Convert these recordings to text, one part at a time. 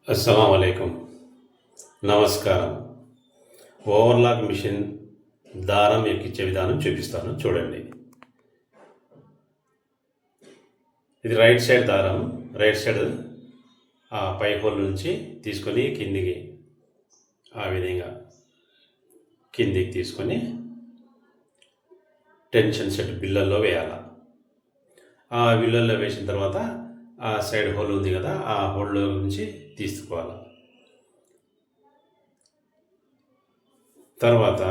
అస్సలామలైకుం. నమస్కారం. Overlock machine దారం ఎక్కించే విధానం చూపిస్తాను చూడండి. ఇది రైట్ సైడ్ దారం. రైట్ సైడ్ ఆ పై హోల్ నుంచి తీసుకొని కిందికి ఆ విధంగా కిందికి తీసుకొని టెన్షన్ సెట్ బిళ్ళల్లో వేయాలి. ఆ బిళ్ళల్లో వేసిన తర్వాత ఆ సైడ్ హోల్ ఉంది కదా, ఆ హోల్లో నుంచి తీసుకోవాలి. తర్వాత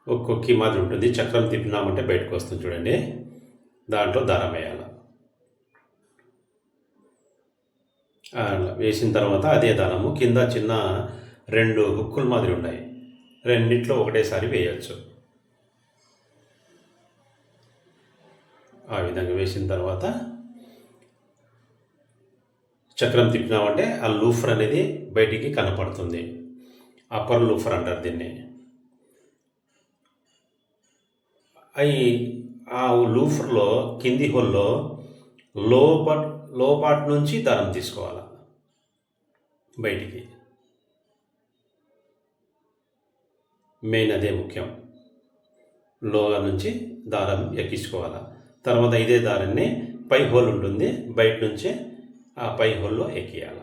ఒక కొక్కి మాదిరి ఉంటుంది, చక్రం తిప్పినామంటే బయటకు వస్తుంది చూడండి. దాంట్లో దారం వేయాలి. వేసిన తర్వాత అదే దారము కింద చిన్న 2 హుక్కులు మాదిరి ఉన్నాయి, రెండిట్లో ఒకటేసారి వేయచ్చు. ఆ విధంగా వేసిన తర్వాత చక్రం తిప్పినామంటే ఆ లూఫర్ అనేది బయటికి కనపడుతుంది. అప్పర్ లూఫర్ అంటారు దీన్ని. ఆ లూఫర్లో కింది హోల్లో లోపాటు నుంచి దారం తీసుకోవాలి బయటికి. మెయిన్ అదే ముఖ్యం. లోగా నుంచి దారం ఎక్కించుకోవాలి. తర్వాత ఇదే దారాన్ని పై హోల్ ఉంటుంది, బయట నుంచి ఆ పై హోల్లో ఎక్కియాలి.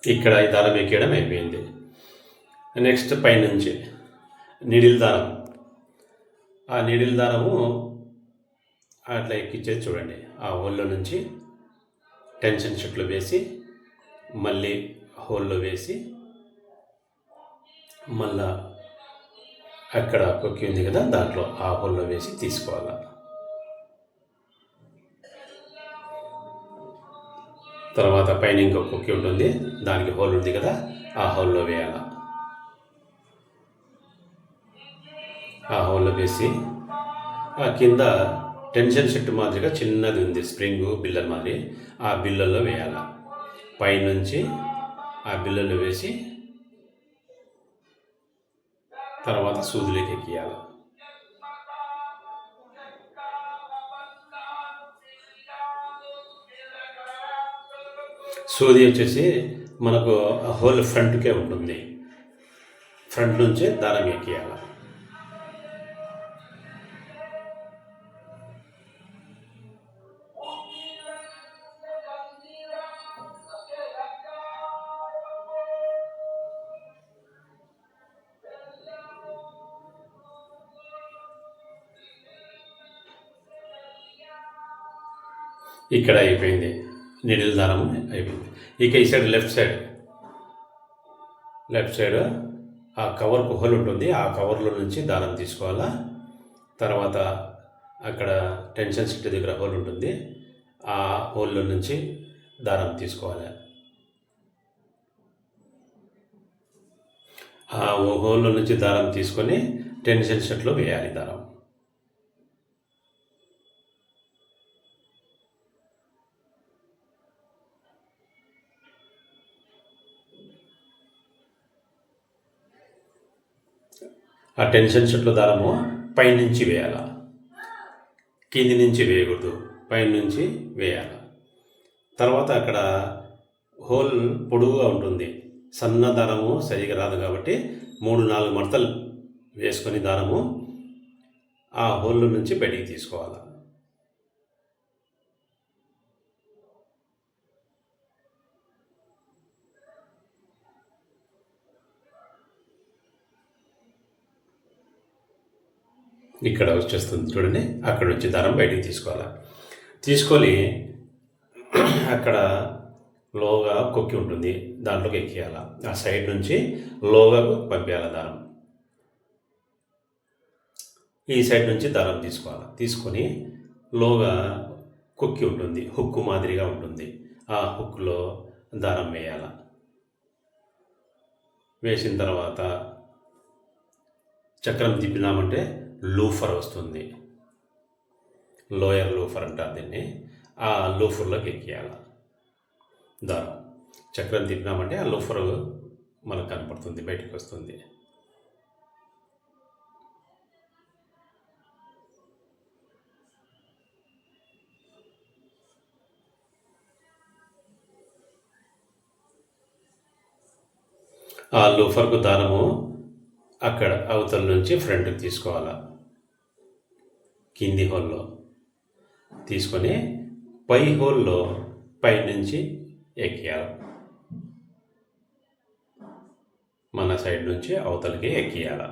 ఇక్కడ ఈ దారం ఎక్కేయడం అయిపోయింది. నెక్స్ట్ పైనుంచి నిడిల్ దారం. ఆ నిడిల్ దారము అట్లా ఎక్కించేది చూడండి. ఆ హోల్లో నుంచి టెన్షన్ షుట్లు వేసి మళ్ళీ హోల్లో వేసి మళ్ళా అక్కడ కొక్కి ఉంది కదా, దాంట్లో ఆ హోల్లో వేసి తీసుకోవాలి. తర్వాత పైన ఇంకో కొక్కి ఉంటుంది, దానికి హోల్ ఉంది కదా, ఆ హోల్లో వేయాలి. ఆ హోల్లో వేసి ఆ కింద టెన్షన్ సెట్ మాదిరిగా చిన్నది ఉంది, స్ప్రింగు బిల్లల మాదిరి, ఆ బిల్లల్లో వేయాలి. పైనుంచి ఆ బిల్లలు వేసి తర్వాత సూదులోకి ఎక్కియాలి. సూది వచ్చేసి మనకు హోల్ ఫ్రంట్కే ఉంటుంది, ఫ్రంట్ నుంచే దారం ఎక్కియాలి. ఇక్కడ అయిపోయింది, నిడిల్ దారం అయిపోయింది. ఇక ఈ సైడ్ లెఫ్ట్ సైడ్ ఆ కవర్కు హోల్ ఉంటుంది, ఆ కవర్లో నుంచి దారం తీసుకోవాలా. తర్వాత అక్కడ టెన్షన్ సెట్ దగ్గర హోల్ ఉంటుంది, ఆ హోల్లో నుంచి దారం తీసుకోవాలి. ఆ హోల్లో నుంచి దారం తీసుకొని టెన్షన్ సెట్లో వేయాలి దారం. ఆ టెన్షన్ సెట్లో దారము పైనుంచి వేయాలి, కింది నుంచి వేయకూడదు, పైనుంచి వేయాలి. తర్వాత అక్కడ హోల్ పొడుగుగా ఉంటుంది, సన్న దారము సరిగా రాదు కాబట్టి 3-4 మడతలు వేసుకొని దారము ఆ హోల్లో నుంచి బయటికి తీసుకోవాలి. ఇక్కడ వచ్చేస్తుంది చూడండి, అక్కడ నుంచి దారం బయటికి తీసుకోవాలి. తీసుకొని అక్కడ లోగా కొక్కి ఉంటుంది, దాంట్లోకి ఎక్కియాలి. ఆ సైడ్ నుంచి లోగా పంపించాలి దారం. ఈ సైడ్ నుంచి దారం తీసుకోవాలి. తీసుకొని లోగా కొక్కి ఉంటుంది, హుక్కు మాదిరిగా ఉంటుంది, ఆ హుక్లో దారం వేయాలి. వేసిన తర్వాత చక్రం తిప్పినామంటే లూఫర్ వస్తుంది. లోయర్ లూఫర్ అంటారు దీన్ని. ఆ లూఫర్లోకి ఎక్కియాల దారం. చక్రం తిప్పినామంటే ఆ లూఫర్ మనకు కనపడుతుంది, బయటకు వస్తుంది. ఆ లూఫర్కు దారము అక్కడ అవతల నుంచి ఫ్రంట్కి తీసుకోవాలి. కింది హోల్లో తీసుకొని పై హోల్లో పైనుంచి ఎక్కియాలి. మన సైడ్ నుంచి అవతలకి ఎక్కియాల.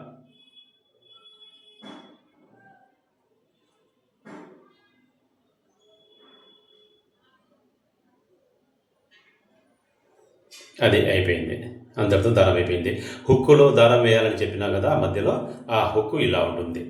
అది అయిపోయింది, అందరితో దారం అయిపోయింది. హుక్కులో దారం వేయాలని చెప్పినా కదా, మధ్యలో ఆ హుక్కు ఇలా ఉంటుంది.